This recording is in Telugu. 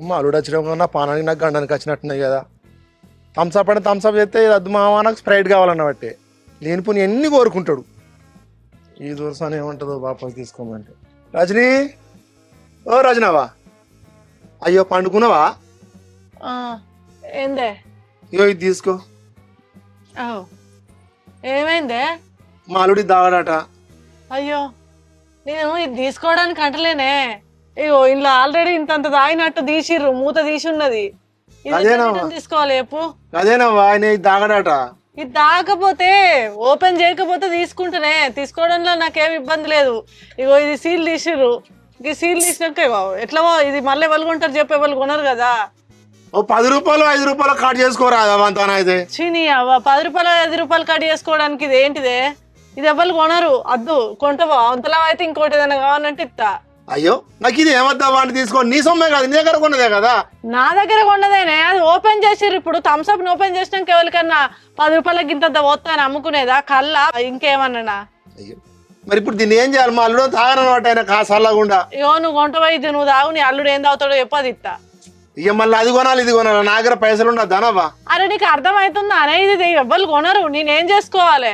మా అల్లుడు వచ్చిన నా పానానికి నాకు గండానికి వచ్చినట్టున్నాయి కదా. థమ్స్అప్ అంటే థమ్స్అప్ చేస్తే అద్దు మామ నాకు స్ప్రైట్ కావాలన్న బట్టే లేనిపోని ఎన్ని కోరుకుంటాడు. ఈ దూరసాని ఏమంటుందో వాపస్ తీసుకోమంటే. రజనీ, ఓ రజనావా, అయ్యో పండుకున్నావా? ఏందే? ఇగో ఇది తీసుకో. ఏమైందే? మా అల్లుడి దాగాడట. అయ్యో, నేను ఇది తీసుకోవడానికి అంటలేనే. ఇగో ఇంట్లో ఆల్రెడీ ఇంతంత తాగినట్టు తీసిర్రు, మూత తీసి ఉన్నది. తీసుకోవాలి చెప్పు. అదేనవ్వా, ఆయన ఇది దాగాడట. ఇది తాగకపోతే ఓపెన్ చేయకపోతే తీసుకుంటేనే, తీసుకోవడంలో నాకేం ఇబ్బంది లేదు. ఇగో ఇది సీల్ తీసిర్రు, ఈ సీల్ తీసినాక ఎట్లా ఇది మళ్ళీ ఎవరు కొంటారు చెప్పి ఎవరు కొనరు కదా. ఓ 10 రూపాయలు 5 రూపాయలు కట్ చేసుకోరా అయితే. చీనీ అవ్వ, 10 రూపాయలు 5 రూపాయలు కట్ చేసుకోవడానికి ఇది ఏంటిదే? ఇది ఎవరు కొనరు. అద్దు కొంటవా? అంతలా అయితే ఇంకోటి ఏదైనా కావాలంటే ఇస్తా. అయ్యో, నాకు ఇది ఏమద్దా వాడిని తీసుకో. నీ సొమ్మే కదా, నీ దగ్గర కొన్నదే కదా. నా దగ్గర కొన్నదేనే, అది ఓపెన్ చేసిర్రు. ఇప్పుడు థమ్స్అప్ ఓపెన్ చేసినాక ఎవరికన్నా 10 రూపాయలకి ఇంత పోతాను అమ్ముకునేదా? కల్లా ఇంకేమన్నా? అయ్యో, మరి ఇప్పుడు దీన్ని ఏం చేయాలి? మా అల్లుడు తాగనమాట ఆయన కాసల్లాగుండా. ఇగో నువ్వు కొంటవా? ఇది నువ్వు తాగు, నీ అల్లుడు ఏం తాగుతాడో చెప్పది ఇస్తా. ఇక మళ్ళీ అది కొనాలి ఇది కొనాలి, నా దగ్గర పైసలు ఉండదు దానవ్వా. అరే నీకు అర్థమవుతుందా అనే? ఇది ఎవ్వరు కొనరు, నేనేం చేసుకోవాలి?